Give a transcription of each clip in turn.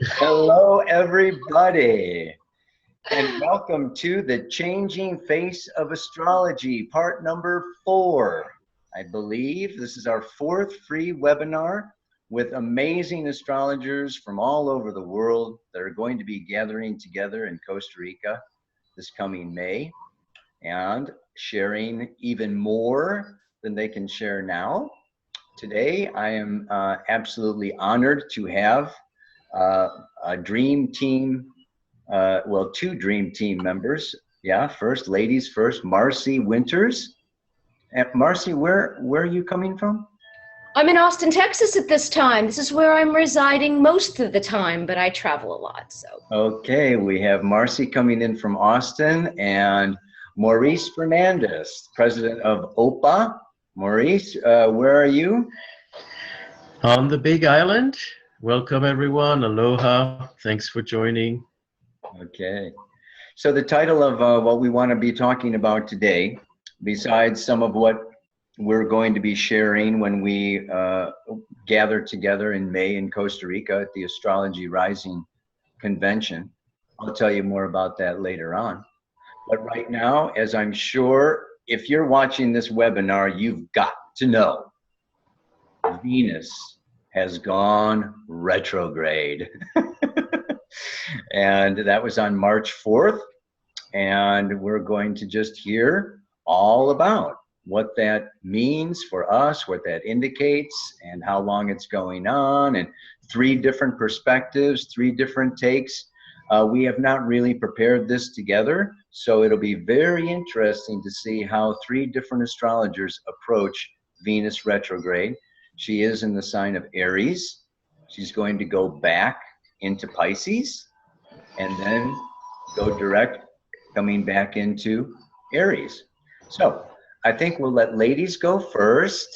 Hello, everybody, and welcome to the Changing Face of Astrology, part number 4. I believe this is our 4th free webinar with amazing astrologers from all over the world that are going to be gathering together in Costa Rica this coming May and sharing even more than they can share now. Today, I am absolutely honored to have a dream team, two dream team members. Yeah, first, ladies first, Marcy Winters. And Marcy, where are you coming from? I'm in Austin, Texas at this time. This is where I'm residing most of the time, but I travel a lot, so. Okay, we have Marcy coming in from Austin and Maurice Fernandez, president of OPA. Maurice, where are you? On the Big Island. Welcome, everyone. Aloha. Thanks for joining. Okay. So the title of what we want to be talking about today, besides some of what we're going to be sharing when we gather together in May in Costa Rica at the Astrology Rising Convention. I'll tell you more about that later on. But right now, as I'm sure if you're watching this webinar, you've got to know Venus has gone retrograde. And that was on March 4th. And we're going to just hear all about what that means for us, what that indicates, and how long it's going on, and 3 different perspectives, 3 different takes. We have not really prepared this together, so it'll be very interesting to see how 3 different astrologers approach Venus retrograde. She is in the sign of Aries. She's going to go back into Pisces and then go direct, coming back into Aries. So I think we'll let ladies go first.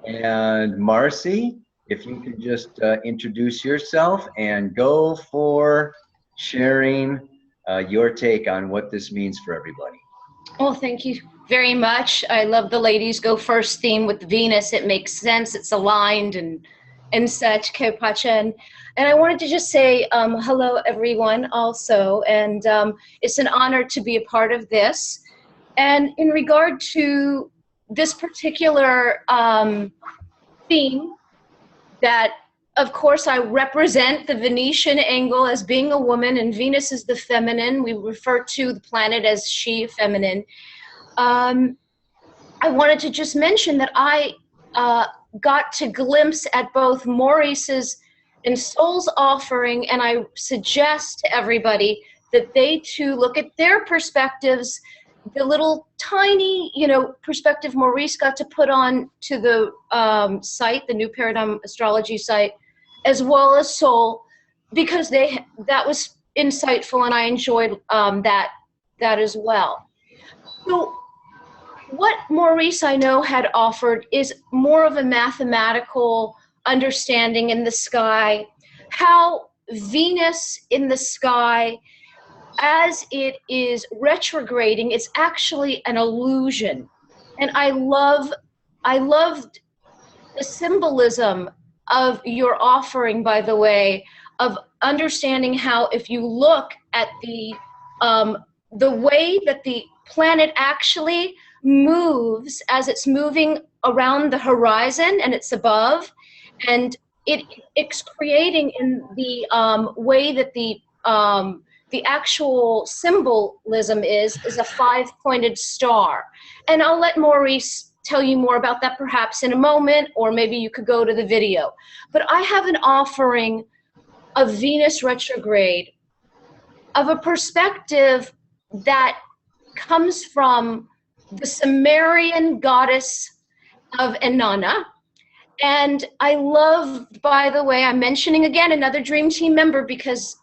And Marcy, if you could just introduce yourself and go for sharing your take on what this means for everybody. Well, thank you very much. I love the ladies go first theme with Venus. It makes sense. It's aligned and such. And I wanted to just say hello, everyone, also. And it's an honor to be a part of this. And in regard to this particular theme, that, of course, I represent the Venetian angle as being a woman, and Venus is the feminine. We refer to the planet as she, feminine. I wanted to just mention that I got to glimpse at both Maurice's and Soul's offering, and I suggest to everybody that they too look at their perspectives, the little tiny, perspective Maurice got to put on to the site, the New Paradigm Astrology site, as well as Soul, because that was insightful, and I enjoyed that as well. So what Maurice, I know, had offered is more of a mathematical understanding in the sky, how Venus in the sky, as it is retrograding, is actually an illusion. And I loved the symbolism of your offering, by the way, of understanding how if you look at the way that the planet actually moves as it's moving around the horizon and it's above, and it's creating in the way that the actual symbolism is a 5-pointed star. And I'll let Maurice tell you more about that perhaps in a moment, or maybe you could go to the video. But I have an offering of Venus retrograde of a perspective that comes from the Sumerian goddess of Inanna. And I love, by the way, I'm mentioning again another Dream Team member, because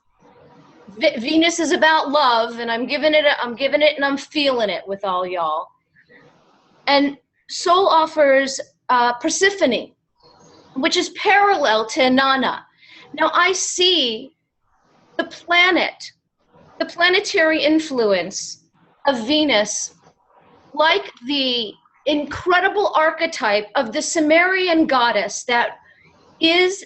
Venus is about love, and I'm giving it and I'm feeling it with all y'all. And Soul offers Persephone, which is parallel to Inanna. Now I see the planetary influence of Venus, like the incredible archetype of the Sumerian goddess that is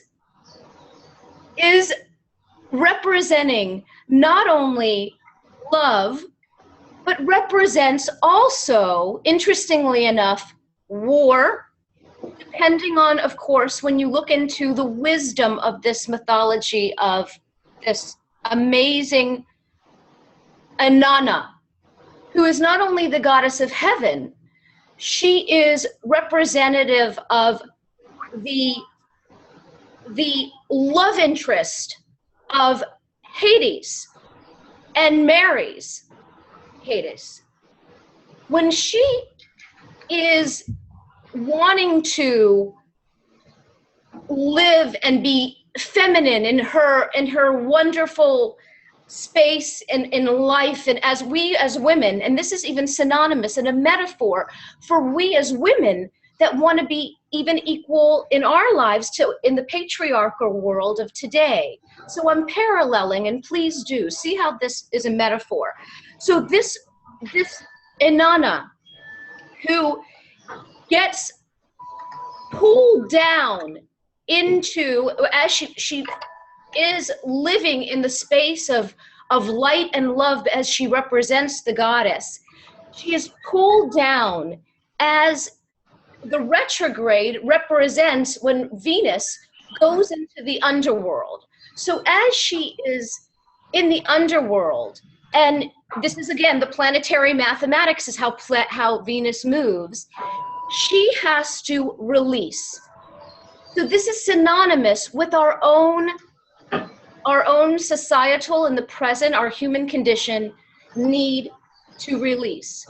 representing not only love, but represents also, interestingly enough, war, depending on, of course, when you look into the wisdom of this mythology of this amazing Inanna, who is not only the goddess of heaven, she is representative of the love interest of Hades and marries Hades. When she is wanting to live and be feminine in her wonderful space in life, and as we as women, and this is even synonymous and a metaphor for we as women that want to be even equal in our lives to in the patriarchal world of today. So I'm paralleling, and please do see how this is a metaphor. So this Inanna, who gets pulled down into, as she is living in the space of light and love as she represents the goddess, she is pulled down as the retrograde represents when Venus goes into the underworld. So as she is in the underworld, and this is again the planetary mathematics is how Venus moves, she has to release. So this is synonymous with our own societal in the present, our human condition need to release.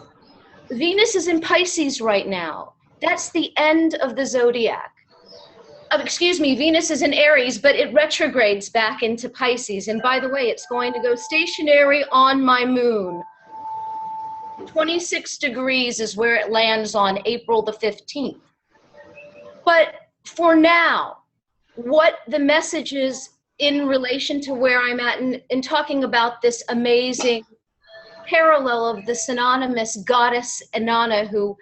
Venus is in Pisces right now. That's the end of the zodiac. Venus is in Aries, but it retrogrades back into Pisces. And by the way, it's going to go stationary on my moon. 26 degrees is where it lands on April the 15th. But for now, what the message is in relation to where I'm at in talking about this amazing parallel of the synonymous goddess Inanna who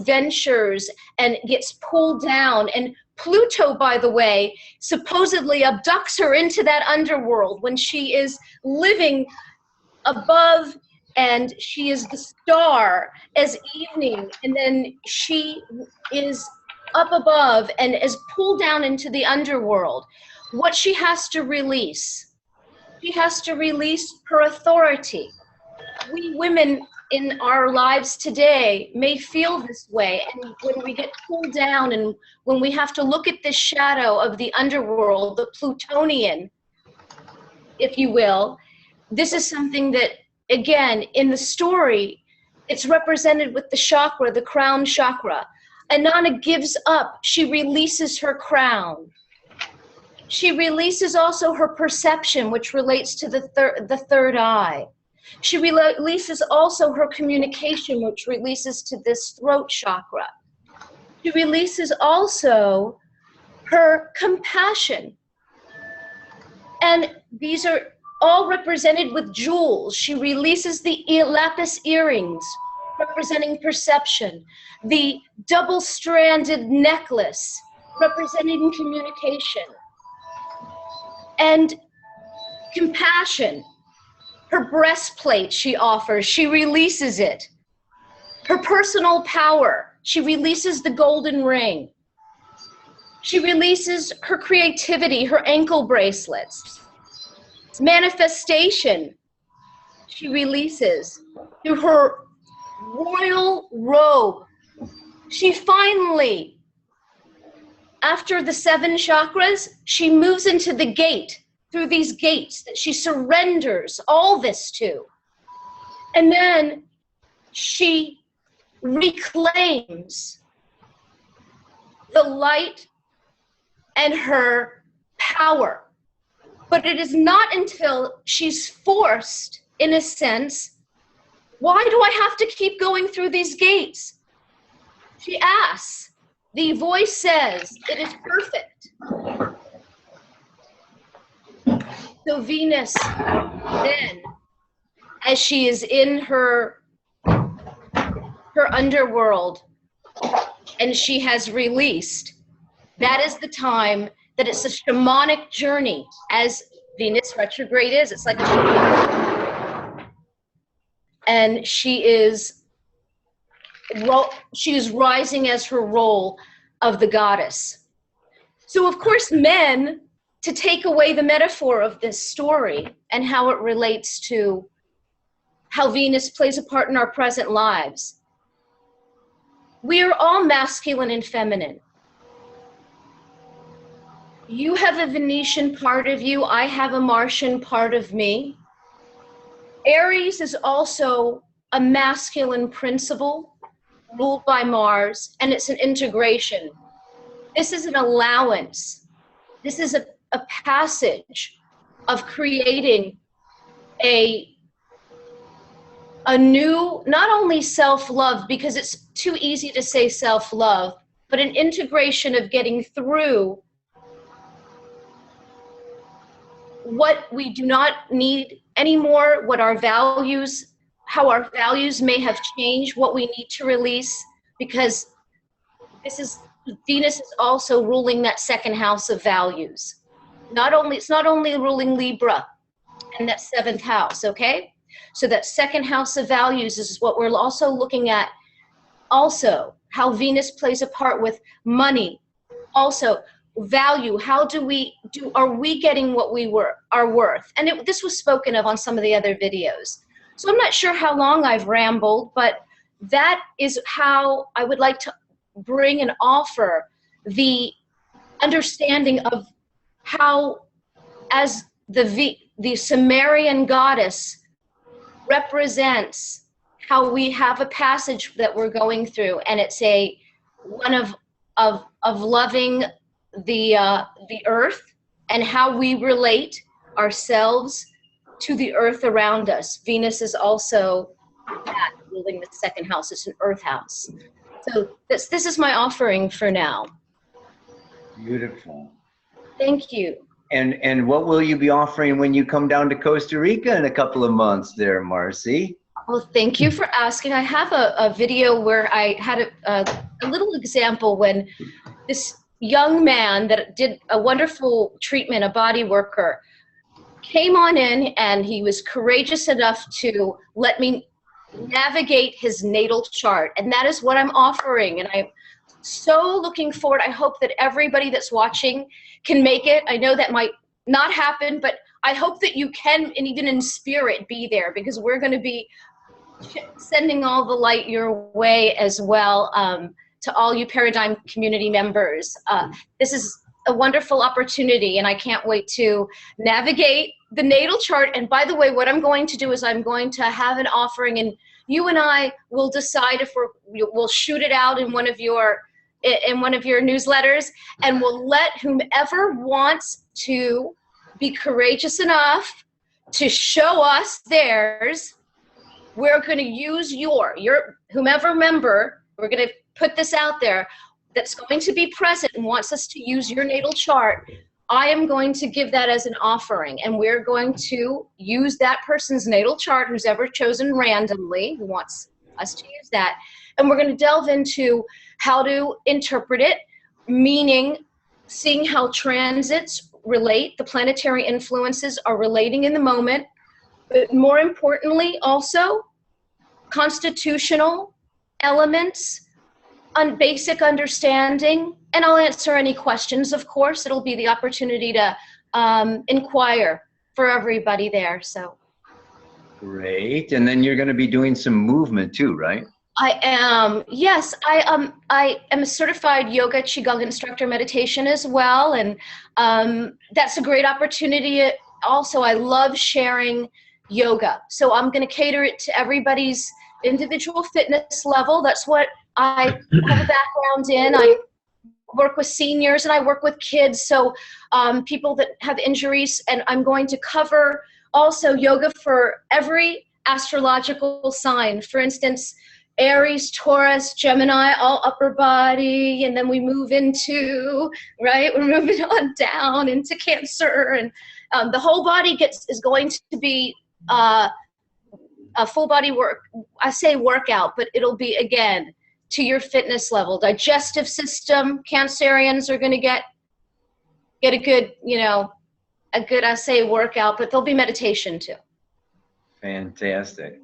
ventures and gets pulled down, and Pluto, by the way, supposedly abducts her into that underworld when she is living above, and she is the star as evening, and then she is up above and is pulled down into the underworld. What she has to release her authority. We women in our lives today may feel this way, and when we get pulled down and when we have to look at the shadow of the underworld, the Plutonian, if you will, this is something that, again, in the story, it's represented with the chakra, the crown chakra. Inanna gives up. She releases her crown. She releases also her perception, which relates to the third eye. She releases also her communication, which releases to this throat chakra. She releases also her compassion. And these are all represented with jewels. She releases the lapis earrings, representing perception. The double-stranded necklace, representing communication. And compassion. Her breastplate she offers, she releases it. Her personal power, she releases the golden ring. She releases her creativity, her ankle bracelets. Manifestation, she releases through her royal robe. She finally, after the 7 chakras, she moves into the gate, through these gates that she surrenders all this to. And then she reclaims the light and her power. But it is not until she's forced, in a sense, why do I have to keep going through these gates? She asks. The voice says, it is perfect. So Venus, then, as she is in her underworld and she has released, that is the time that it's a shamanic journey as Venus retrograde is. It's like a, and she is rising as her role of the goddess. So of course, men, to take away the metaphor of this story and how it relates to how Venus plays a part in our present lives, we are all masculine and feminine. You have a Venetian part of you, I have a Martian part of me. Aries is also a masculine principle ruled by Mars, and it's an integration. This is an allowance. This is a passage of creating a new, not only self-love, because it's too easy to say self-love, but an integration of getting through what we do not need anymore, what our values, how our values may have changed, what we need to release, because Venus is also ruling that second house of values. It's not only ruling Libra and that seventh house, okay? So that second house of values is what we're also looking at. Also, how Venus plays a part with money. Also, value. How are we getting what are worth? And this was spoken of on some of the other videos. So I'm not sure how long I've rambled, but that is how I would like to bring and offer the understanding of how, as the Sumerian goddess represents how we have a passage that we're going through, and it's one of loving the earth and how we relate ourselves to the earth around us. Venus is also that, ruling the second house. It's an earth house. So this is my offering for now. Beautiful. Thank you. And what will you be offering when you come down to Costa Rica in a couple of months there, Marcy? Well, thank you for asking. I have a video where I had a little example when this young man that did a wonderful treatment, a body worker, came on in, and he was courageous enough to let me navigate his natal chart. And that is what I'm offering. And I'm so looking forward. I hope that everybody that's watching can make it. I know that might not happen, but I hope that you can, and even in spirit, be there, because we're going to be sending all the light your way as well, to all you Paradigm community members. This is a wonderful opportunity, and I can't wait to navigate the natal chart. And by the way, what I'm going to do is I'm going to have an offering, and you and I will decide if we'll shoot it out in one of your newsletters, and we'll let whomever wants to be courageous enough to show us theirs. We're going to use your whomever member, we're going to put this out there, that's going to be present and wants us to use your natal chart. I am going to give that as an offering, and we're going to use that person's natal chart, who's ever chosen randomly, who wants us to use that, and we're going to delve into how to interpret it, meaning seeing how transits relate, the planetary influences are relating in the moment, but more importantly also constitutional elements, basic understanding, and I'll answer any questions, of course. It'll be the opportunity to inquire for everybody there. So great. And then you're going to be doing some movement too, right? I am. Yes, I am a certified yoga qigong instructor, meditation as well, and that's a great opportunity. Also, I love sharing yoga, so I'm going to cater it to everybody's individual fitness level. That's what I have a background in. I work with seniors and I work with kids, so people that have injuries, and I'm going to cover also yoga for every astrological sign. For instance, Aries, Taurus, Gemini, all upper body, and then we move into, right, we're moving on down into Cancer, and the whole body is going to be a full body work. I say workout, but it'll be, again, to your fitness level. Digestive system, Cancerians are going to get a good, a good, I say workout, but there'll be meditation too. Fantastic.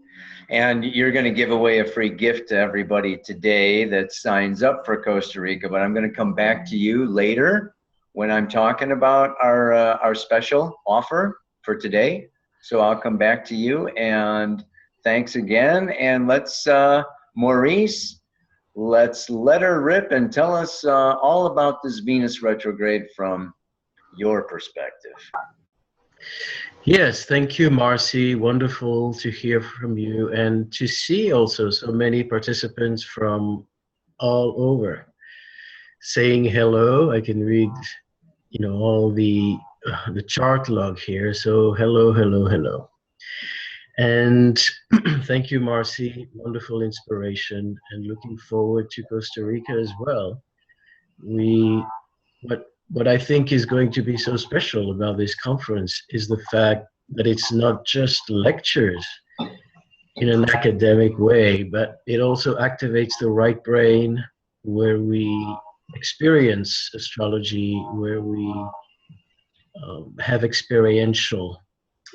And you're going to give away a free gift to everybody today that signs up for Costa Rica, but I'm going to come back to you later when I'm talking about our special offer for today. So I'll come back to you, and thanks again. And let's, Maurice, let's let her rip and tell us all about this Venus retrograde from your perspective. Yes, thank you, Marcy. Wonderful to hear from you and to see also so many participants from all over saying hello. I can read, all the chart log here. So hello, hello, hello. And thank you, Marcy. Wonderful inspiration, and looking forward to Costa Rica as well. What I think is going to be so special about this conference is the fact that it's not just lectures in an academic way, but it also activates the right brain, where we experience astrology, where we have experiential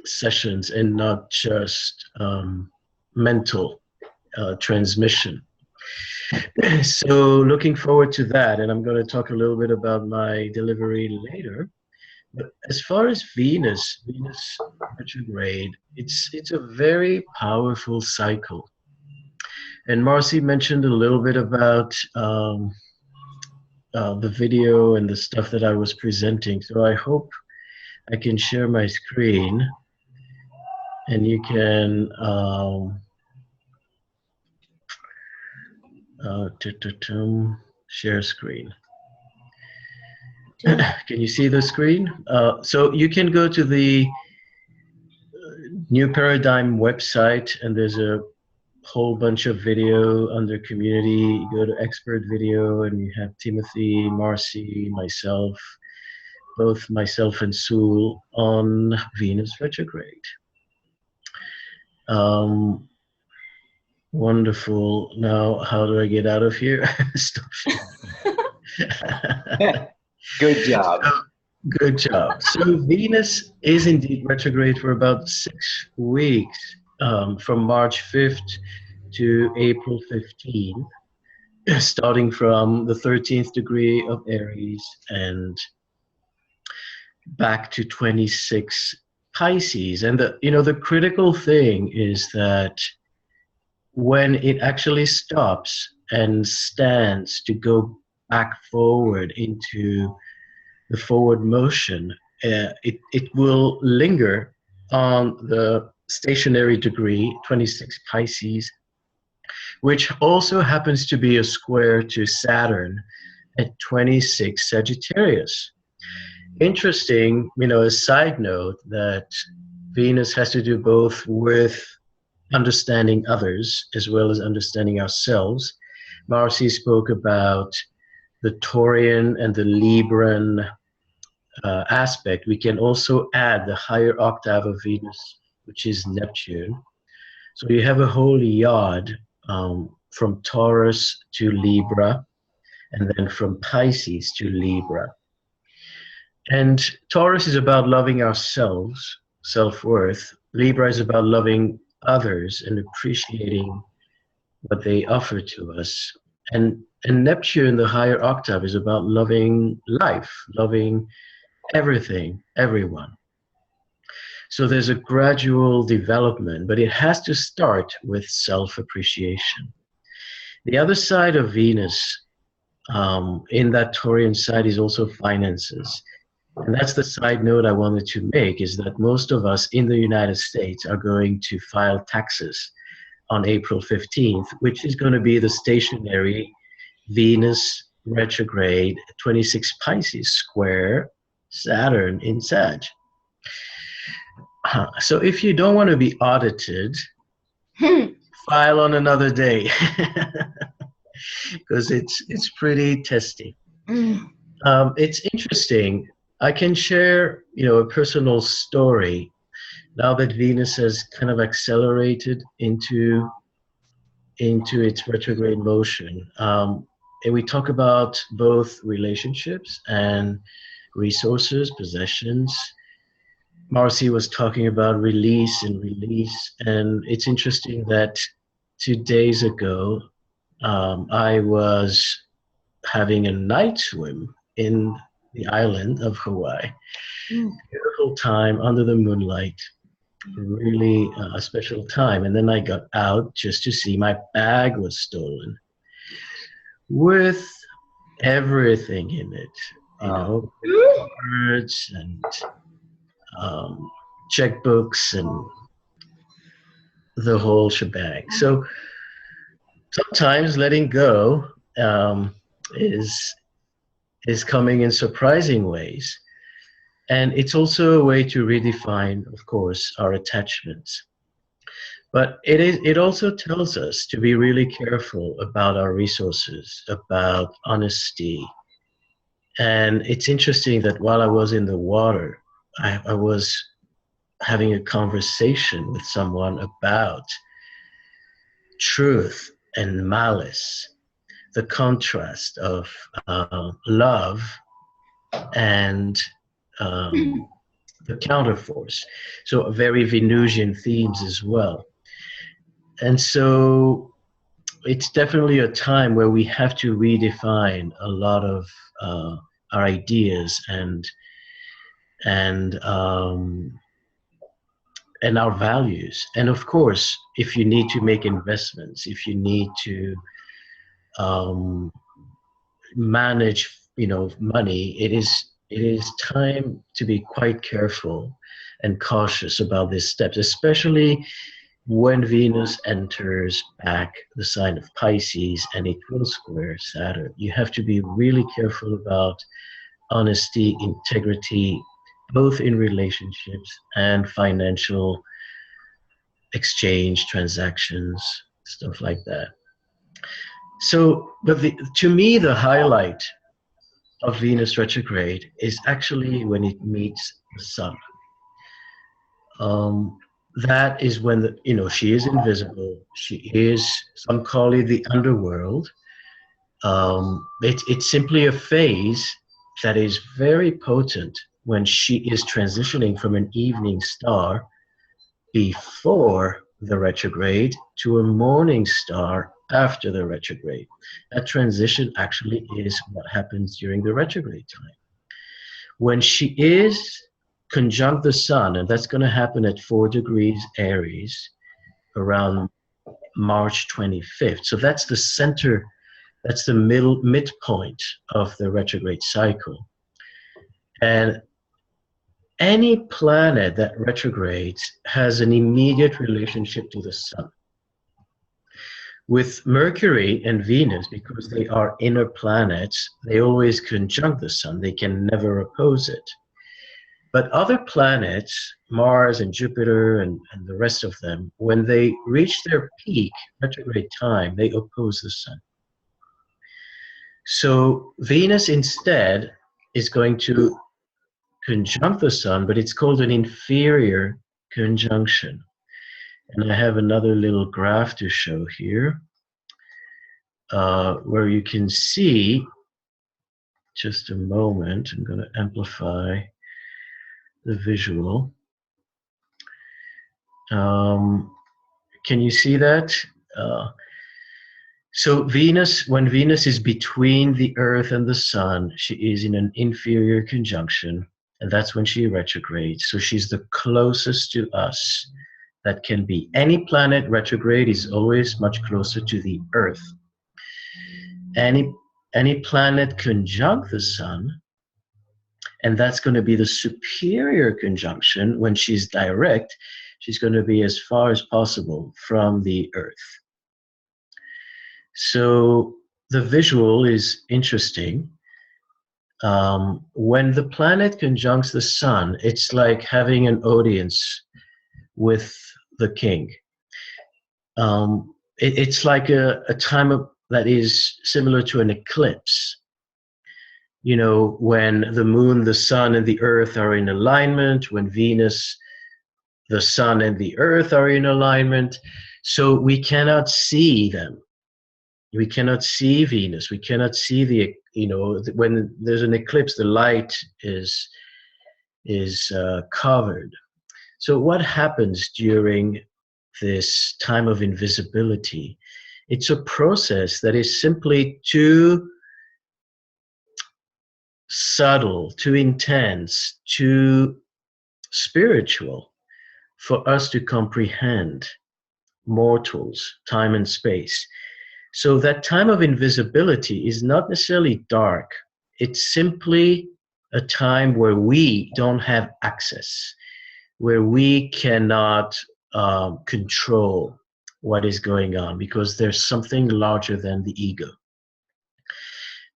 sessions and not just mental transmission. So looking forward to that, and I'm going to talk a little bit about my delivery later. But as far as Venus retrograde, it's a very powerful cycle. And Marcy mentioned a little bit about the video and the stuff that I was presenting. So I hope I can share my screen, and you can share screen. Can you see the screen? So you can go to the New Paradigm website, and there's a whole bunch of video under community. You go to expert video, and you have Timothy, Marcy, myself, both myself and Sue on Venus retrograde. Wonderful. Now, how do I get out of here? Stop. Good job. Good job. So Venus is indeed retrograde for about 6 weeks, from March 5th to April 15th, starting from the 13th degree of Aries and back to 26 Pisces. And the critical thing is that when it actually stops and stands to go back forward into the forward motion, it will linger on the stationary degree, 26 Pisces, which also happens to be a square to Saturn at 26 Sagittarius. Interesting, a side note, that Venus has to do both with understanding others as well as understanding ourselves. Marcy spoke about the Taurian and the Libran aspect. We can also add the higher octave of Venus, which is Neptune. So you have a whole yard from Taurus to Libra, and then from Pisces to Libra. And Taurus is about loving ourselves, self-worth. Libra is about loving others and appreciating what they offer to us. And Neptune, the higher octave, is about loving life, loving everything, everyone. So there's a gradual development, but it has to start with self-appreciation. The other side of Venus, in that Taurian side, is also finances. And that's the side note I wanted to make, is that most of us in the United States are going to file taxes on April 15th, which is going to be the stationary Venus retrograde 26 Pisces square Saturn in Sag. So if you don't want to be audited, file on another day, because it's pretty testy. It's interesting. I can share, a personal story now that Venus has kind of accelerated into its retrograde motion. And we talk about both relationships and resources, possessions. Marcy was talking about release and release, and it's interesting that 2 days ago I was having a night swim in the island of Hawaii. Beautiful time under the moonlight, really a special time. And then I got out just to see my bag was stolen with everything in it, you know, cards and checkbooks and the whole shebang. So sometimes letting go is coming in surprising ways. And it's also a way to redefine, of course, our attachments. But it also tells us to be really careful about our resources, about honesty. And it's interesting that while I was in the water, I was having a conversation with someone about truth and malice, the contrast of love and the counterforce. So very Venusian themes as well. And so it's definitely a time where we have to redefine a lot of our ideas and our values. And of course, if you need to make investments, if you need to manage, money, it is time to be quite careful and cautious about these steps, especially when Venus enters back the sign of Pisces and it will square Saturn. You have to be really careful about honesty, integrity, both in relationships and financial exchange, transactions, stuff like that. So, but to me, the highlight of Venus retrograde is actually when it meets the Sun. That is when she is invisible. She is, some call it the Underworld. It's simply a phase that is very potent when she is transitioning from an evening star before the retrograde to a morning star after the retrograde. That transition actually is what happens during the retrograde time. When she is conjunct the Sun, and that's going to happen at 4 degrees Aries around March 25th. So that's the center, that's the midpoint of the retrograde cycle. And any planet that retrogrades has an immediate relationship to the Sun. With Mercury and Venus, because they are inner planets, they always conjunct the Sun. They can never oppose it. But other planets, Mars and Jupiter and the rest of them, when they reach their peak retrograde time, they oppose the Sun. So Venus instead is going to conjunct the Sun, but it's called an inferior conjunction. And I have another little graph to show here, where you can see, just a moment, I'm going to amplify the visual. Can you see that? So Venus, when Venus is between the Earth and the Sun, she is in an inferior conjunction, and that's when she retrogrades. So she's the closest to us that can be. Any planet retrograde is always much closer to the Earth. Any planet conjunct the Sun, and that's going to be the superior conjunction. When she's direct, she's going to be as far as possible from the Earth. So the visual is interesting. When the planet conjuncts the Sun, it's like having an audience with the king. It's like a time that is similar to an eclipse. When the moon, the sun, and the earth are in alignment, when Venus, the sun, and the earth are in alignment. So we cannot see them. We cannot see Venus. We cannot see when there's an eclipse, the light is is covered. So what happens during this time of invisibility? It's a process that is simply too subtle, too intense, too spiritual for us to comprehend, mortals, time and space. So that time of invisibility is not necessarily dark. It's simply a time where we don't have access, where we cannot control what is going on because there's something larger than the ego.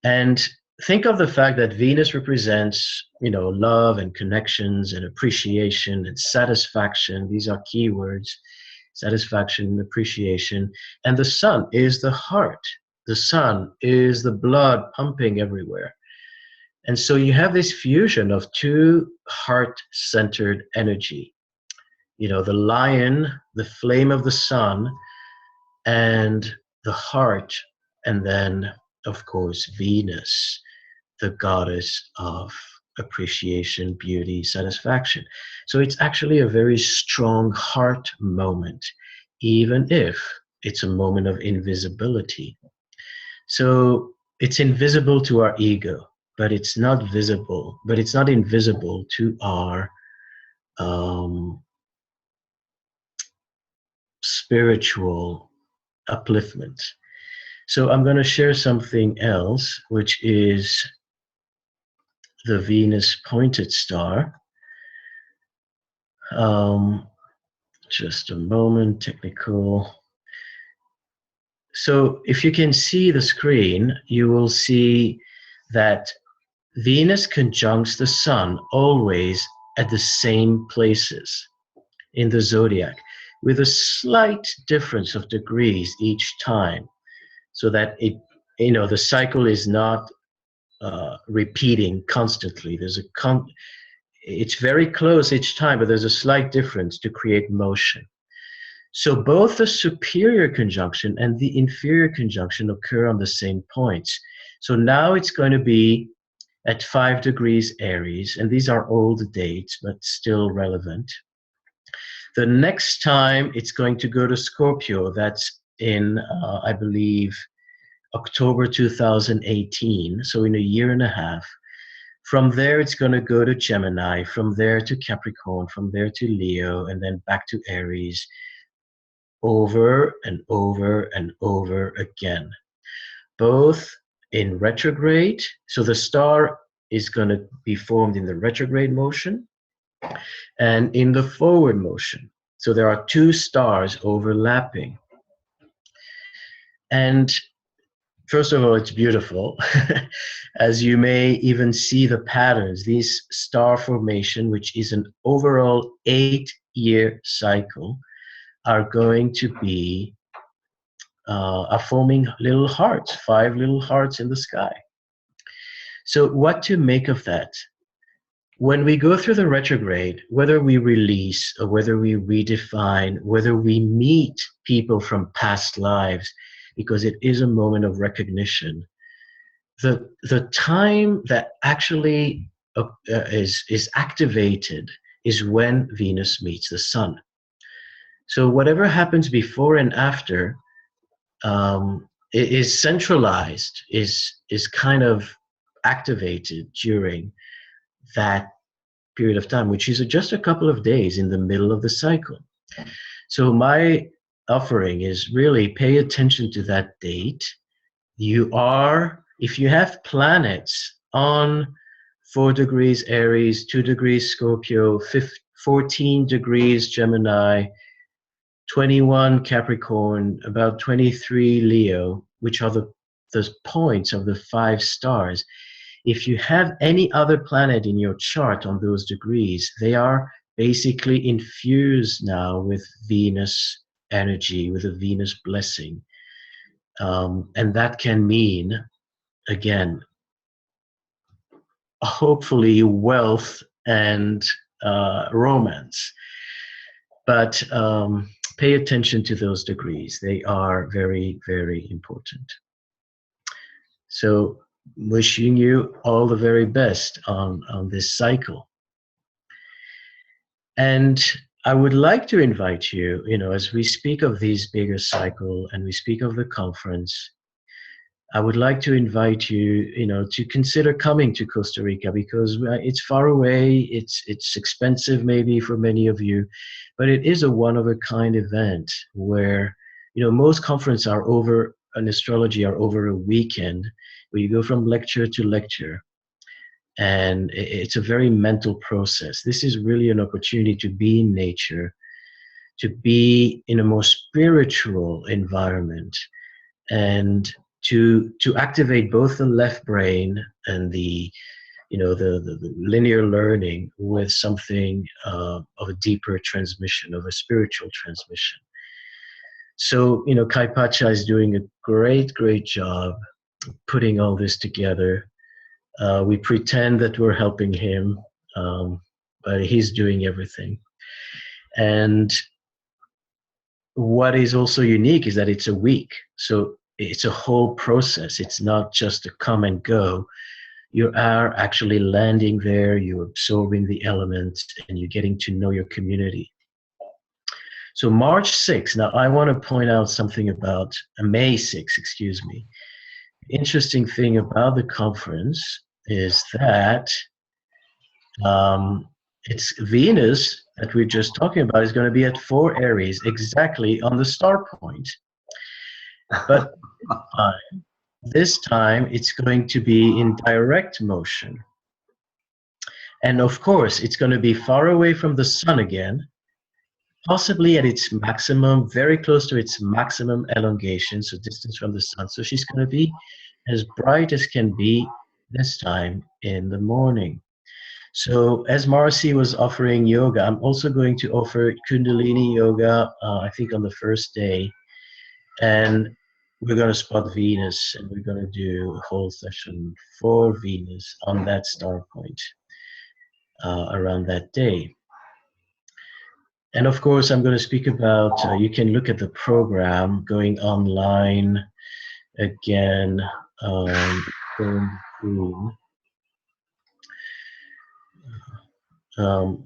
And think of the fact that Venus represents, love and connections and appreciation and satisfaction. These are keywords: satisfaction, appreciation. And the sun is the heart. The sun is the blood pumping everywhere. And so you have this fusion of two heart-centered energy. The lion, the flame of the sun, and the heart, and then, of course, Venus, the goddess of appreciation, beauty, satisfaction. So it's actually a very strong heart moment, even if it's a moment of invisibility. So it's invisible to our ego, but it's not invisible to our spiritual upliftment. So I'm going to share something else, which is the Venus pointed star. Just a moment, technical. So if you can see the screen, you will see that Venus conjuncts the sun always at the same places in the zodiac, with a slight difference of degrees each time, so that the cycle is not repeating constantly. It's very close each time, but there's a slight difference to create motion. So both the superior conjunction and the inferior conjunction occur on the same points. So now it's going to be at 5 degrees Aries, and these are old dates, but still relevant. The next time it's going to go to Scorpio, that's in, I believe, October 2018, so in a year and a half. From there, it's going to go to Gemini, from there to Capricorn, from there to Leo, and then back to Aries, over and over and over again. Both in retrograde, so the star is going to be formed in the retrograde motion and in the forward motion. So there are two stars overlapping. And first of all, it's beautiful. As you may even see the patterns, these star formation, which is an overall 8-year cycle, are going to be are forming little hearts, 5 little hearts in the sky. So what to make of that? When we go through the retrograde, whether we release or whether we redefine, whether we meet people from past lives, because it is a moment of recognition, the time that actually is activated is when Venus meets the sun. So whatever happens before and after is centralized, is kind of activated during that period of time, which is just a couple of days in the middle of the cycle. So my offering is really pay attention to that date. If you have planets on 4 degrees Aries, 2 degrees Scorpio, 14 degrees Gemini, 21 Capricorn, about 23 Leo, which are the points of the 5 stars. If you have any other planet in your chart on those degrees, they are basically infused now with Venus energy, with a Venus blessing. And that can mean, again, hopefully wealth and romance. But pay attention to those degrees. They are very, very important. So wishing you all the very best on this cycle. And I would like to invite you, as we speak of these bigger cycle and we speak of the conference, I would like to invite you, to consider coming to Costa Rica, because it's far away, it's expensive maybe for many of you, but it is a one-of-a-kind event where, most conferences are over, in astrology, are over a weekend, where you go from lecture to lecture. And it's a very mental process. This is really an opportunity to be in nature, to be in a more spiritual environment, and to activate both the left brain and the linear learning with something of a deeper transmission, of a spiritual transmission. So, Kai Pacha is doing a great job putting all this together. We pretend that we're helping him, but he's doing everything. And what is also unique is that it's a week. So it's a whole process. It's not just a come and go. You are actually landing there, you're absorbing the elements, and you're getting to know your community. So March 6th, now I want to point out something about May 6th, excuse me. The interesting thing about the conference is that it's Venus that we're just talking about is going to be at 4 Aries, exactly on the star point. But this time it's going to be in direct motion. And of course, it's going to be far away from the sun again, possibly at its maximum, very close to its maximum elongation, so distance from the sun. So she's going to be as bright as can be this time in the morning. So as Marcy was offering yoga, I'm also going to offer Kundalini yoga, I think on the first day. And we're going to spot Venus, and we're going to do a whole session for Venus on that star point around that day. And of course, I'm going to speak about, you can look at the program going online again.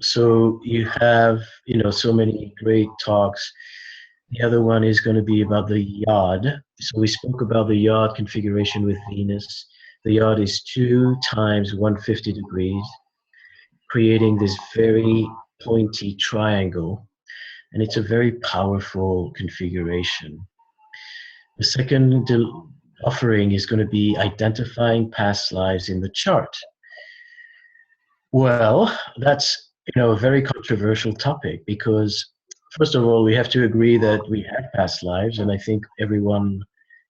So you have, so many great talks. The other one is going to be about the yod. So we spoke about the yod configuration with Venus. The yod is 2 times 150 degrees, creating this very pointy triangle. And it's a very powerful configuration. The second offering is going to be identifying past lives in the chart. Well, that's a very controversial topic, because first of all, we have to agree that we have past lives, and I think everyone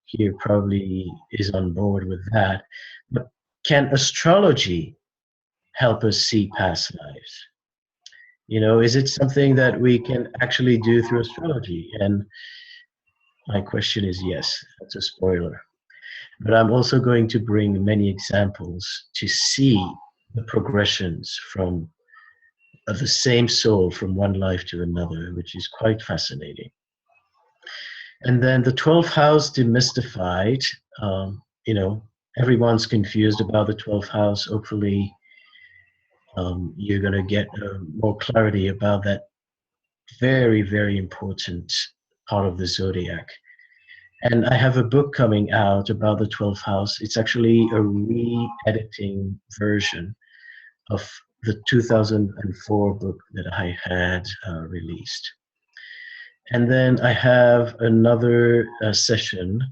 here probably is on board with that. But can astrology help us see past lives? Is it something that we can actually do through astrology? And my question is yes. That's a spoiler. But I'm also going to bring many examples to see the progressions from the same soul from one life to another, which is quite fascinating. And then the 12th house demystified. Everyone's confused about the 12th house. Hopefully, you're going to get more clarity about that very, very important part of the zodiac. And I have a book coming out about the 12th house. It's actually a re-editing version of the 2004 book that I had released. And then I have another session,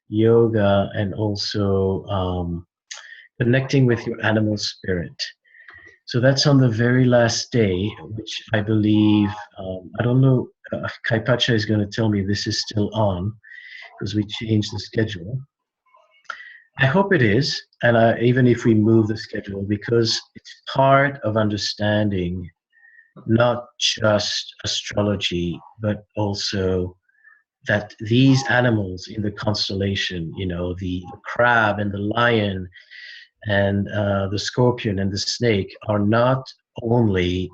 yoga, and also connecting with your animal spirit. So that's on the very last day, which I believe, I don't know, Kai Pacha is going to tell me this is still on, because we changed the schedule. I hope it is, and even if we move the schedule, because it's part of understanding not just astrology, but also that these animals in the constellation, the crab and the lion and the scorpion and the snake, are not only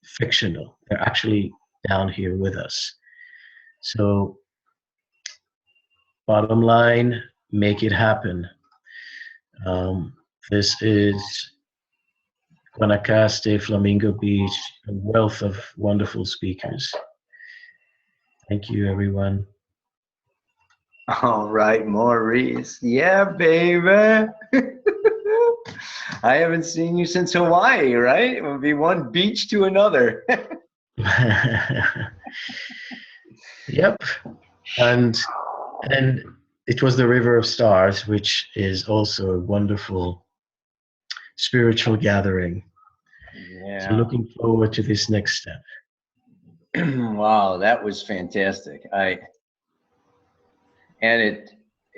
fictional, they're actually down here with us. So bottom line, make it happen. This is Guanacaste, Flamingo Beach, a wealth of wonderful speakers. Thank you, everyone. All right, Maurice. Yeah, baby. I haven't seen you since Hawaii, right? It would be one beach to another. Yep. And it was the River of Stars, which is also a wonderful spiritual gathering. Yeah. So looking forward to this next step. Wow, that was fantastic. And it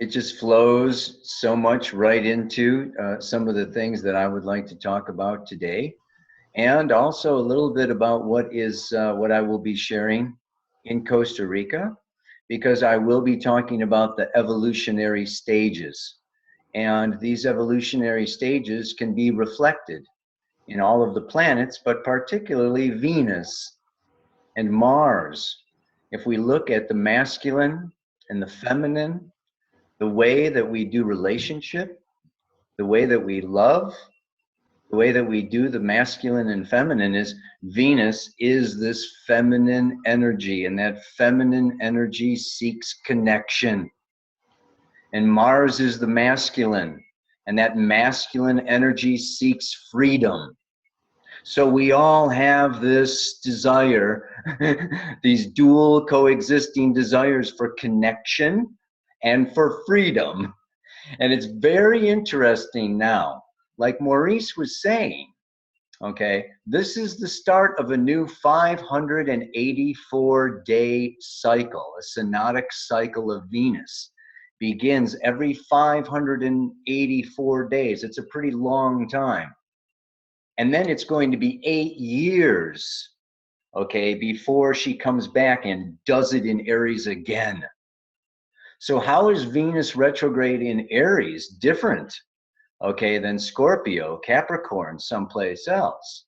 just flows so much right into some of the things that I would like to talk about today, and also a little bit about what I will be sharing in Costa Rica, because I will be talking about the evolutionary stages, and these evolutionary stages can be reflected in all of the planets, but particularly Venus and Mars. If we look at the masculine and the feminine, the way that we do relationship, the way that we love, the way that we do the masculine and feminine is Venus is this feminine energy, and that feminine energy seeks connection. And Mars is the masculine, and that masculine energy seeks freedom. So we all have this desire, these dual coexisting desires for connection and for freedom. And it's very interesting now, like Maurice was saying, okay, this is the start of a new 584-day cycle, a synodic cycle of Venus. Begins every 584 days. It's a pretty long time. And then it's going to be 8 years, okay, before she comes back and does it in Aries again. So how is Venus retrograde in Aries different, okay, than Scorpio, Capricorn, someplace else?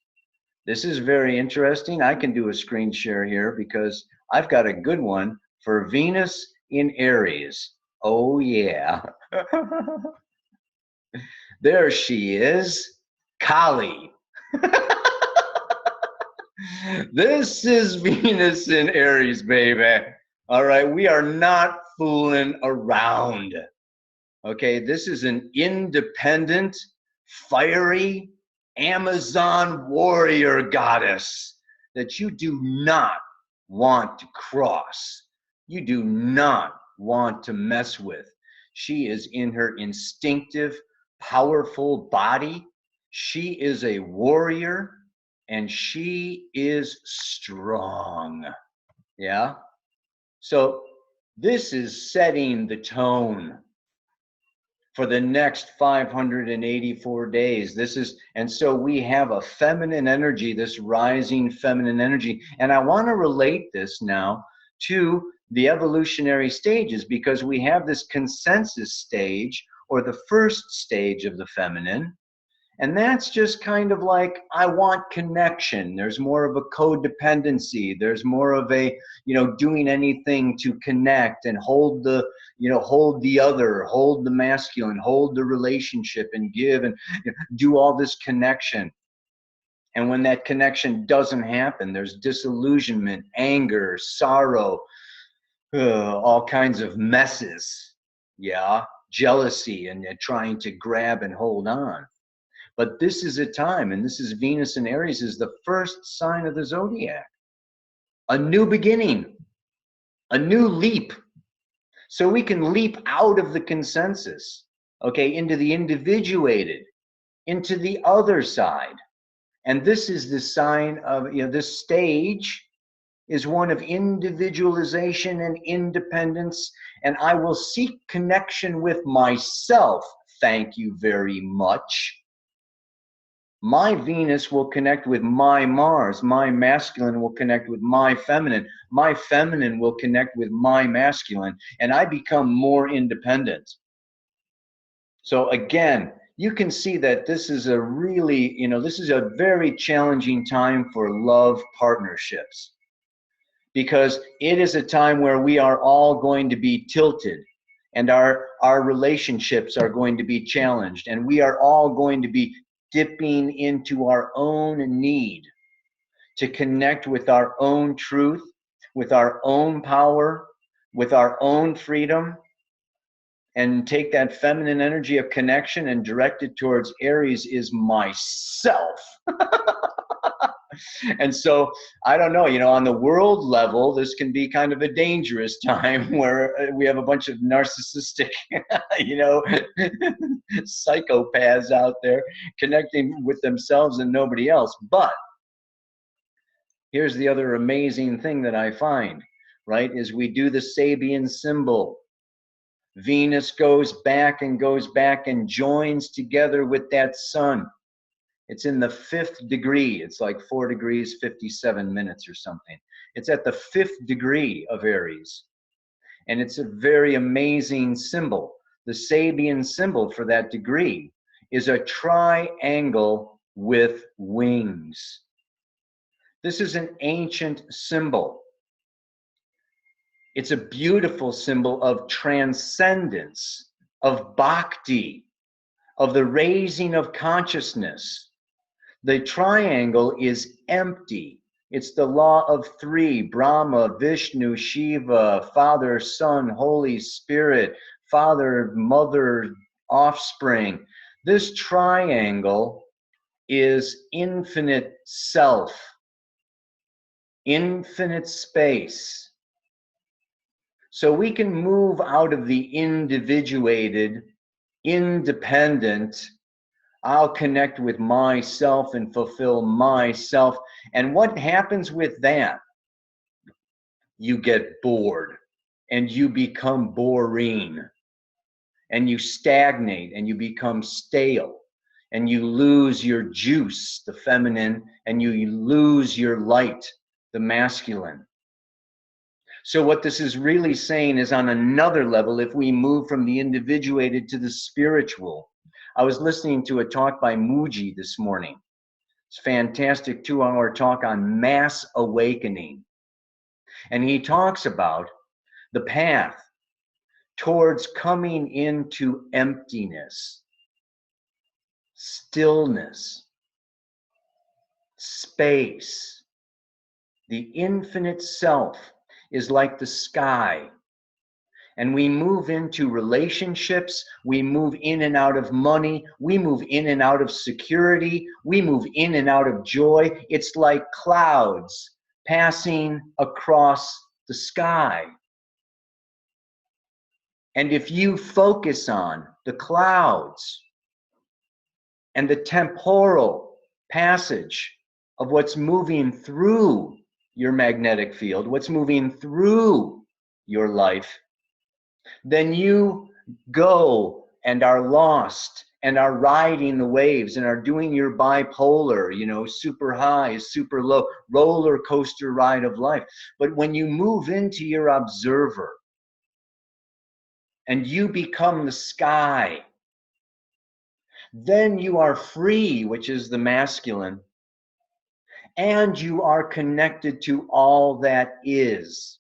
This is very interesting. I can do a screen share here because I've got a good one for Venus in Aries. Oh, yeah. There she is, Kali. This is Venus in Aries, baby. All right, we are not fooling around. Okay, this is an independent, fiery Amazon warrior goddess that you do not want to cross. You do not want to mess with. She is in her instinctive, powerful body. She is a warrior, and she is strong. Yeah? So this is setting the tone for the next 584 days. And so we have a feminine energy, this rising feminine energy. And I want to relate this now to the evolutionary stages, because we have this consensus stage, or the first stage of the feminine. And that's just kind of like, I want connection. There's more of a codependency. There's more of a, doing anything to connect and hold the other, hold the masculine, hold the relationship, and give and do all this connection. And when that connection doesn't happen, there's disillusionment, anger, sorrow, all kinds of messes. Yeah, jealousy, and trying to grab and hold on. But this is a time, and this is Venus in Aries, is the first sign of the zodiac. A new beginning, a new leap. So we can leap out of the consensus, okay, into the individuated, into the other side. And this is the sign of, this stage is one of individualization and independence. And I will seek connection with myself. Thank you very much. My Venus will connect with my Mars. My masculine will connect with my feminine. My feminine will connect with my masculine. And I become more independent. So again, you can see that this is a really, this is a very challenging time for love partnerships. Because it is a time where we are all going to be tilted. And our relationships are going to be challenged. And we are all going to be dipping into our own need to connect with our own truth, with our own power, with our own freedom, and take that feminine energy of connection and direct it towards Aries is myself. And so, I don't know, on the world level, this can be kind of a dangerous time where we have a bunch of narcissistic, psychopaths out there connecting with themselves and nobody else. But here's the other amazing thing that I find, right, is we do the Sabian symbol. Venus goes back and joins together with that sun. It's in the 5th degree. It's like 4 degrees, 57 minutes or something. It's at the 5th degree of Aries. And it's a very amazing symbol. The Sabian symbol for that degree is a triangle with wings. This is an ancient symbol. It's a beautiful symbol of transcendence, of bhakti, of the raising of consciousness. The triangle is empty. It's the law of 3, Brahma, Vishnu, Shiva, Father, Son, Holy Spirit, Father, Mother, Offspring. This triangle is infinite self, infinite space. So we can move out of the individuated, independent, I'll connect with myself and fulfill myself. And what happens with that? You get bored and you become boring and you stagnate and you become stale and you lose your juice, the feminine, and you lose your light, the masculine. So what this is really saying is, on another level, if we move from the individuated to the spiritual. I was listening to a talk by Muji this morning. It's a fantastic 2-hour talk on mass awakening. And he talks about the path towards coming into emptiness, stillness, space. The infinite self is like the sky. And we move into relationships, we move in and out of money, we move in and out of security, we move in and out of joy. It's like clouds passing across the sky. And if you focus on the clouds and the temporal passage of what's moving through your magnetic field, what's moving through your life, then you go and are lost and are riding the waves and are doing your bipolar, super high, super low, roller coaster ride of life. But when you move into your observer and you become the sky, then you are free, which is the masculine, and you are connected to all that is.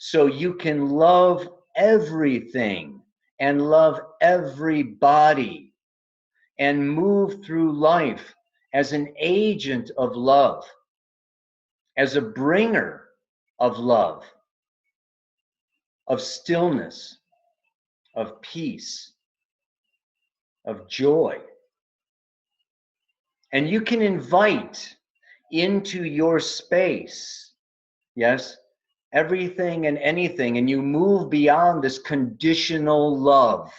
So you can love everything and love everybody and move through life as an agent of love, as a bringer of love, of stillness, of peace, of joy. And you can invite into your space, yes, everything and anything, and you move beyond this conditional love.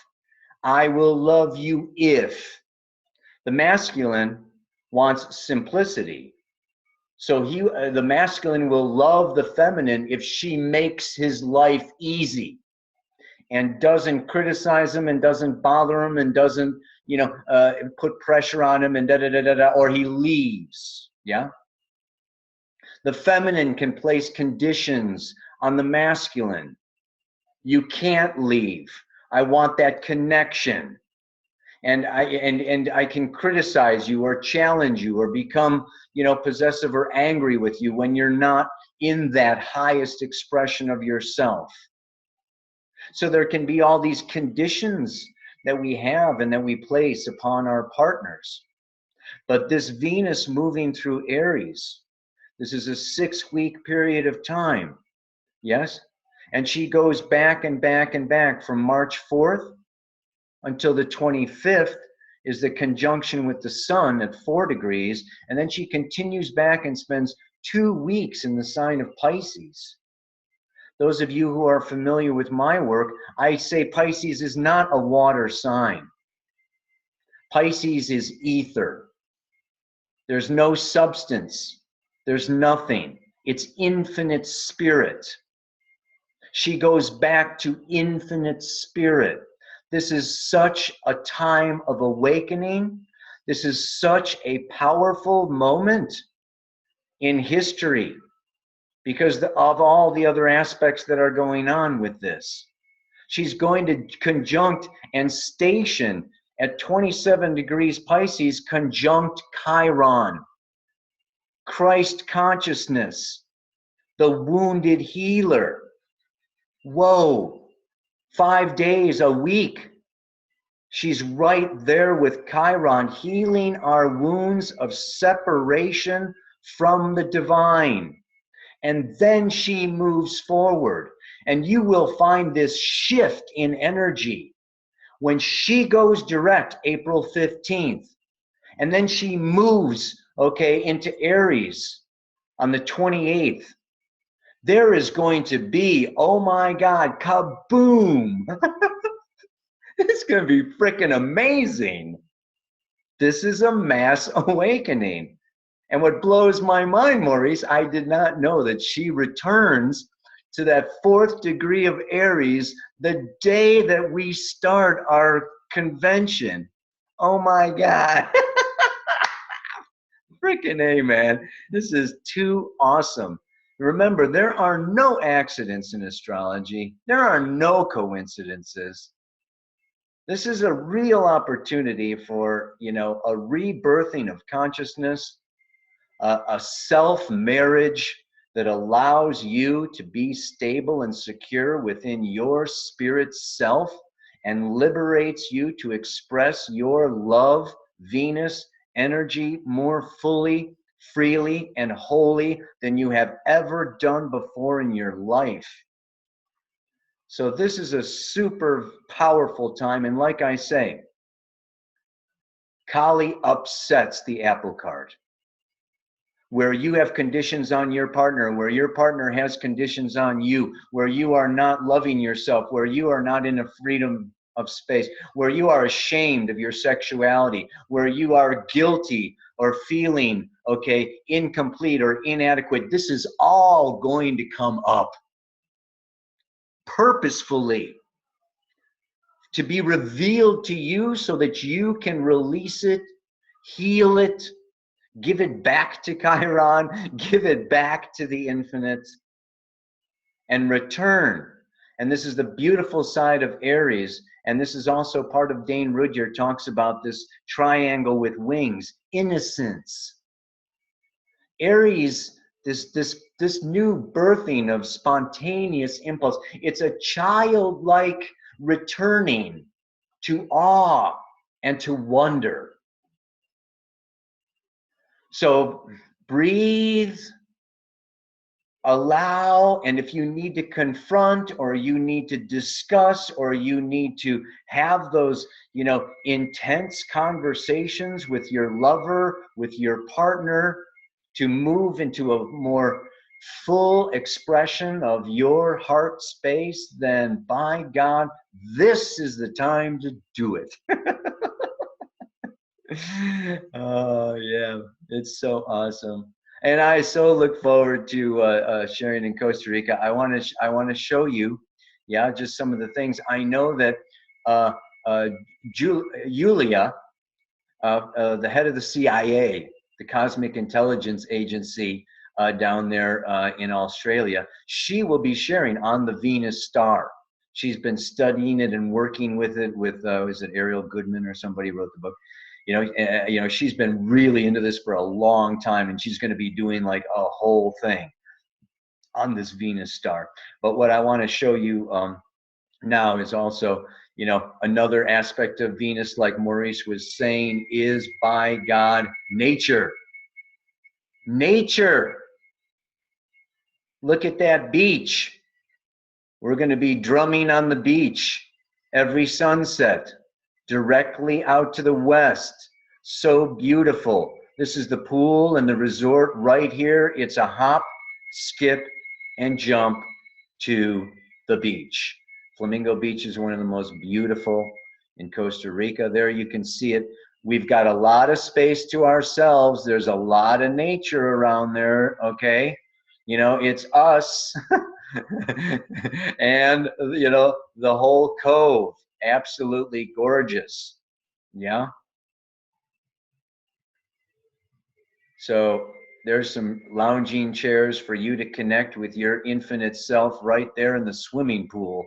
I will love you if. The masculine wants simplicity. So the masculine will love the feminine if she makes his life easy and doesn't criticize him and doesn't bother him and doesn't, put pressure on him and or he leaves, yeah? The feminine can place conditions on the masculine. You can't leave. I want that connection. And I can criticize you or challenge you or become, possessive or angry with you when you're not in that highest expression of yourself. So there can be all these conditions that we have and that we place upon our partners. But this Venus moving through Aries, this is a 6-week period of time. Yes? And she goes back and back and back from March 4th until the 25th is the conjunction with the sun at 4 degrees. And then she continues back and spends 2 weeks in the sign of Pisces. Those of you who are familiar with my work, I say Pisces is not a water sign. Pisces is ether. There's no substance. There's nothing. It's infinite spirit. She goes back to infinite spirit. This is such a time of awakening. This is such a powerful moment in history because of all the other aspects that are going on with this. She's going to conjunct and station at 27 degrees Pisces, conjunct Chiron, Christ consciousness, the wounded healer. Whoa, 5 days a week. She's right there with Chiron, healing our wounds of separation from the divine. And then she moves forward. And you will find this shift in energy when she goes direct April 15th. And then she moves, okay, into Aries on the 28th. There is going to be, oh my God, kaboom. It's going to be freaking amazing. This is a mass awakening. And what blows my mind, Maurice, I did not know that she returns to that 4th degree of Aries the day that we start our convention. Oh my God. Freaking A, man. This is too awesome. Remember, there are no accidents in astrology. There are no coincidences. This is a real opportunity for, a rebirthing of consciousness, a self-marriage that allows you to be stable and secure within your spirit self and liberates you to express your love, Venus, energy more fully, freely, and wholly than you have ever done before in your life. So this is a super powerful time. And like I say, Kali upsets the apple cart. Where you have conditions on your partner, where your partner has conditions on you, where you are not loving yourself, where you are not in a freedom of space, where you are ashamed of your sexuality, where you are guilty or feeling, okay, incomplete or inadequate. This is all going to come up purposefully to be revealed to you so that you can release it, heal it, give it back to Chiron, give it back to the infinite, and return. And this is the beautiful side of Aries. And this is also part of Dane Rudyard talks about this triangle with wings, innocence. Aries, this new birthing of spontaneous impulse. It's a childlike returning to awe and to wonder. So breathe, allow, and if you need to confront or you need to discuss or you need to have those, intense conversations with your lover, with your partner, to move into a more full expression of your heart space, then by God, this is the time to do it. Oh yeah, it's so awesome, and I so look forward to sharing in Costa Rica. I want to show you, just some of the things. I know that Julia, the head of the CIA, the Cosmic Intelligence Agency down there in Australia, she will be sharing on the Venus star. She's been studying it and working with it with is it Ariel Goodman or somebody wrote the book. She's been really into this for a long time, and she's going to be doing like a whole thing on this Venus star. But what I want to show you now is also, you know, another aspect of Venus, like Maurice was saying, is by God, nature. Nature. Look at that beach. We're going to be drumming on the beach every sunset, directly out to the west. So beautiful. This is the pool and the resort right here. It's a hop, skip, and jump to the beach. Flamingo Beach is one of the most beautiful in Costa Rica. There you can see it. We've got a lot of space to ourselves. There's a lot of nature around there, okay? You know, it's us and, you know, the whole cove. Absolutely gorgeous. Yeah. So there's some lounging chairs for you to connect with your infinite self right there in the swimming pool.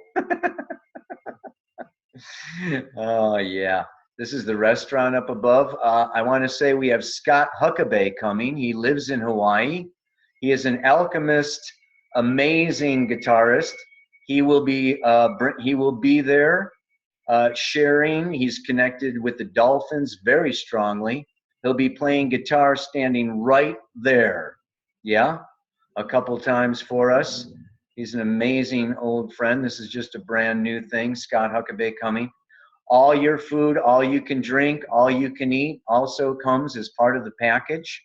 Oh, yeah. This is the restaurant up above. I want to say we have Scott Huckabee coming. He lives in Hawaii. He is an alchemist, amazing guitarist. He will be there sharing. He's connected with the Dolphins very strongly. He'll be playing guitar standing right there. Yeah, a couple times for us. He's an amazing old friend. This is just a brand new thing. Scott Huckabee coming. All your food, all you can drink, all you can eat also comes as part of the package.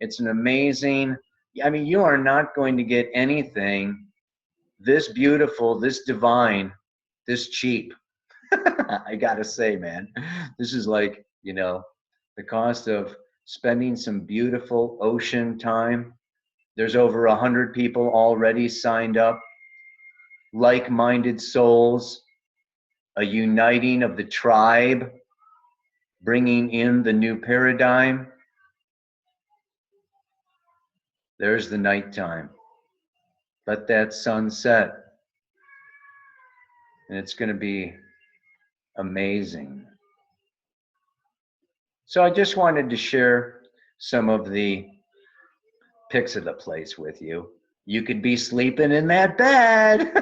It's an amazing, I mean, you are not going to get anything this beautiful, this divine, this cheap. I gotta say, man, this is like, you know, the cost of spending some beautiful ocean time. There's over 100 people already signed up, like-minded souls, a uniting of the tribe, bringing in the new paradigm. There's the nighttime. Let that sun set. And it's going to be amazing. So I just wanted to share some of the pics of the place with you. You could be sleeping in that bed.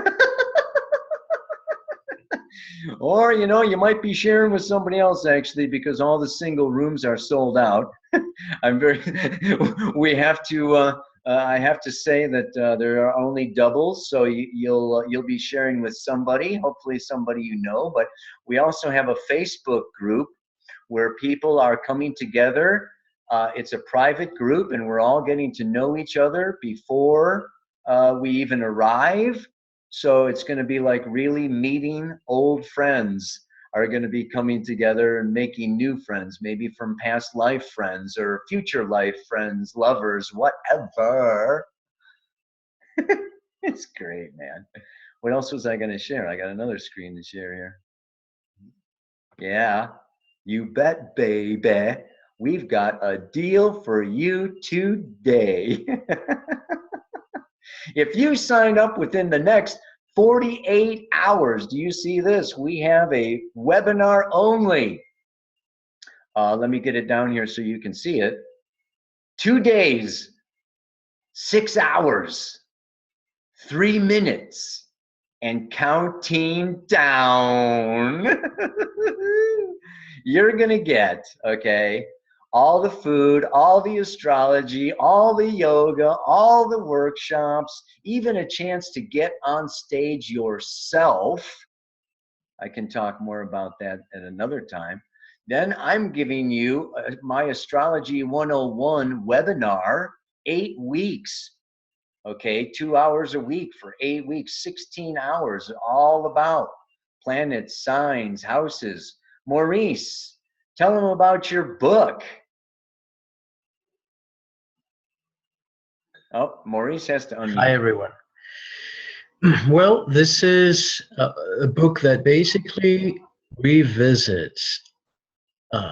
Or, you know, you might be sharing with somebody else actually, because all the single rooms are sold out. We have to, I have to say that there are only doubles, so you'll be sharing with somebody, hopefully somebody you know. But we also have a Facebook group where people are coming together. It's a private group, and we're all getting to know each other before we even arrive. So it's going to be like really meeting old friends are going to be coming together and making new friends, maybe from past life friends or future life friends, lovers, whatever. It's great, man. What else was I going to share? I got another screen to share here. Yeah, you bet, baby. We've got a deal for you today. If you signed up within the next 48 hours, do you see this? We have a webinar only. Let me get it down here so you can see it. 2 days, 6 hours, 3 minutes, and counting down. You're gonna get, okay, all the food, all the astrology, all the yoga, all the workshops, even a chance to get on stage yourself. I can talk more about that at another time. Then I'm giving you my Astrology 101 webinar, 8 weeks. Okay, 2 hours a week for 8 weeks, 16 hours, all about planets, signs, houses. Maurice, tell them about your book. Oh, Maurice has to unmute. Hi, everyone. Well, this is a book that basically revisits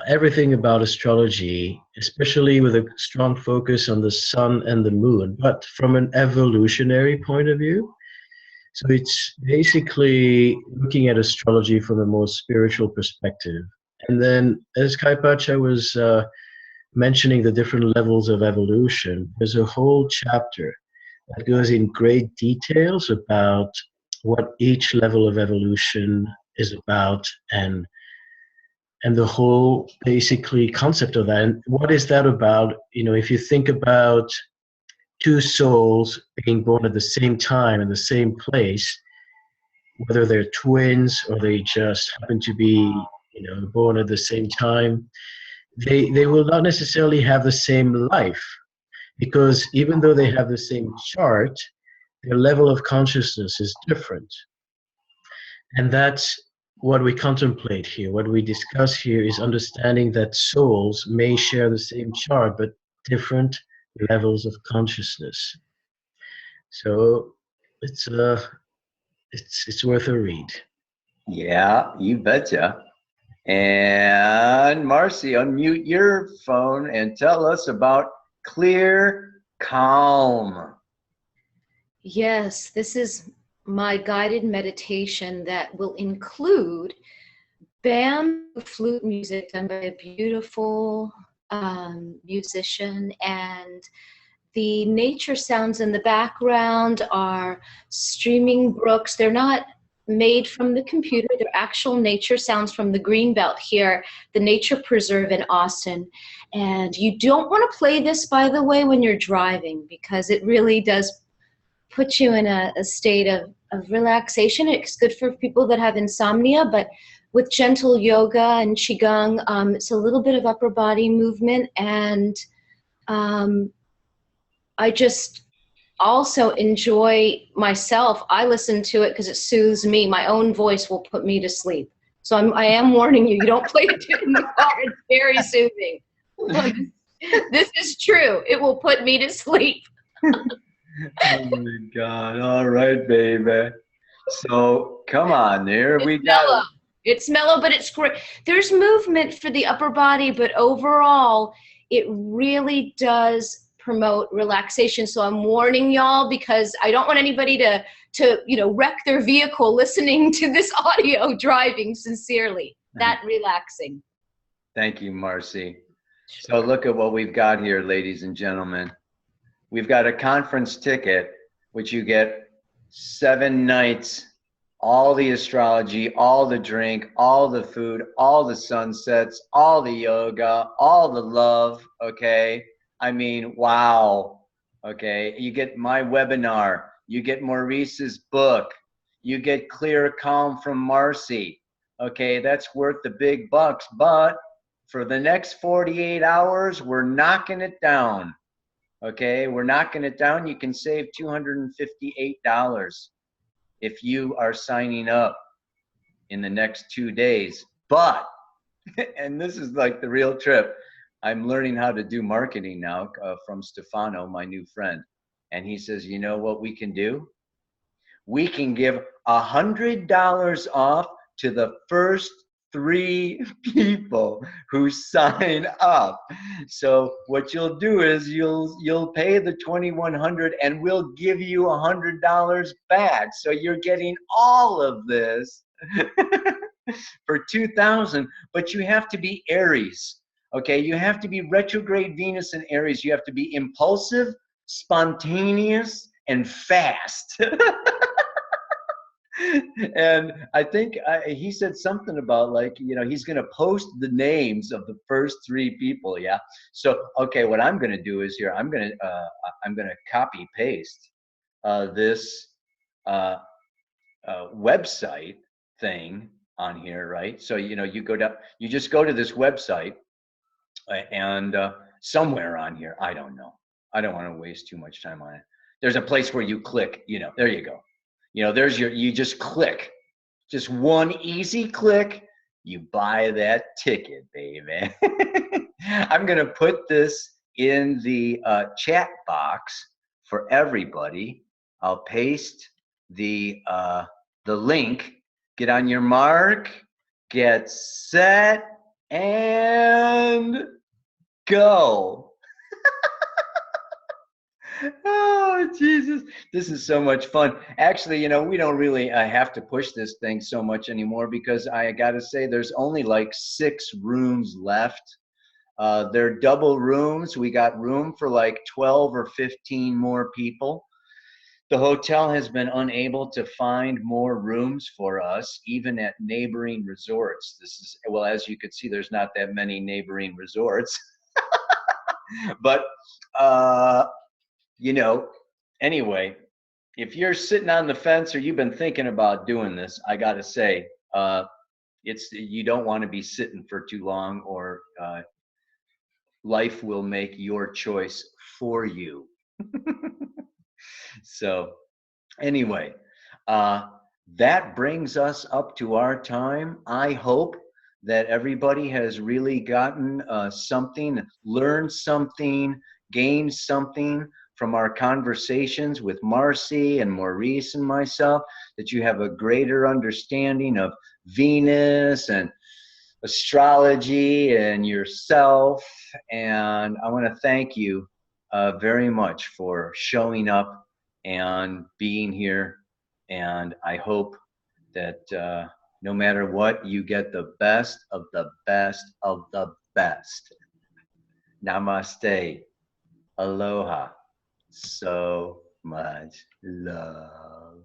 everything about astrology, especially with a strong focus on the sun and the moon, but from an evolutionary point of view. So it's basically looking at astrology from a more spiritual perspective. And then, as Kai Pacha was mentioning the different levels of evolution, there's a whole chapter that goes in great details about what each level of evolution is about, and the whole basically concept of that. And what is that about? You know, if you think about two souls being born at the same time in the same place, whether they're twins or they just happen to be, you know, born at the same time, they will not necessarily have the same life, because even though they have the same chart, their level of consciousness is different. And that's what we contemplate here. What we discuss here is understanding that souls may share the same chart, but different levels of consciousness. So it's worth a read. Yeah, you betcha. And Marcy, unmute your phone and tell us about Clear Calm. Yes, this is my guided meditation that will include bamboo flute music done by a beautiful musician, and the nature sounds in the background are streaming brooks. They're not made from the computer. They're actual nature sounds from the Greenbelt here, the Nature Preserve in Austin. And you don't want to play this, by the way, when you're driving, because it really does put you in a state of relaxation. It's good for people that have insomnia, but with gentle yoga and qigong, it's a little bit of upper body movement. And I just also enjoy myself. I listen to it because it soothes me. My own voice will put me to sleep. So I am warning you, you don't play it in the car. It's very soothing. This is true. It will put me to sleep. Oh my God. All right, baby. So come on, there we go. It's mellow, but it's great. There's movement for the upper body, but overall, it really does promote relaxation. So I'm warning y'all, because I don't want anybody to wreck their vehicle listening to this audio driving. Sincerely, that relaxing. Thank you, Marcy. So look at what we've got here, ladies and gentlemen. We've got a conference ticket, which you get 7 nights, all the astrology, all the drink, all the food, all the sunsets, all the yoga, all the love, okay? I mean, wow, okay? You get my webinar, you get Maurice's book, you get Clear Calm from Marcy, okay? That's worth the big bucks, but for the next 48 hours, we're knocking it down, okay? We're knocking it down. You can save $258 if you are signing up in the next 2 days. But, and this is like the real trip, I'm learning how to do marketing now from Stefano, my new friend. And he says, you know what we can do? We can give $100 off to the first 3 people who sign up. So what you'll do is you'll pay the $2,100 and we'll give you $100 back. So you're getting all of this for $2,000, but you have to be Aries. Okay, you have to be retrograde Venus in Aries. You have to be impulsive, spontaneous, and fast. And I think he said something about, like, you know, he's going to post the names of the first 3 people. Yeah. So, okay, what I'm going to do is here, I'm going to copy paste this website thing on here, right? So, you know, you just go to this website and somewhere on here, I don't know. I don't want to waste too much time on it. There's a place where you click, you know, there you go. You know, you just click, just one easy click, you buy that ticket, baby. I'm going to put this in the chat box for everybody. I'll paste the link. Get on your mark, get set, and go. Oh, Jesus. This is so much fun. Actually, you know, we don't really have to push this thing so much anymore, because I got to say there's only like 6 rooms left. They're double rooms. We got room for like 12 or 15 more people. The hotel has been unable to find more rooms for us, even at neighboring resorts. This is, well, as you could see, there's not that many neighboring resorts. But, you know, anyway, if you're sitting on the fence or you've been thinking about doing this, I got to say, you don't want to be sitting for too long, or life will make your choice for you. So anyway, uh, that brings us up to our time. I hope that everybody has really gotten something, learned something, gained something from our conversations with Marcy and Maurice and myself, that you have a greater understanding of Venus and astrology and yourself. And I want to thank you very much for showing up and being here. And I hope that no matter what, you get the best of the best of the best. Namaste. Aloha. So much love.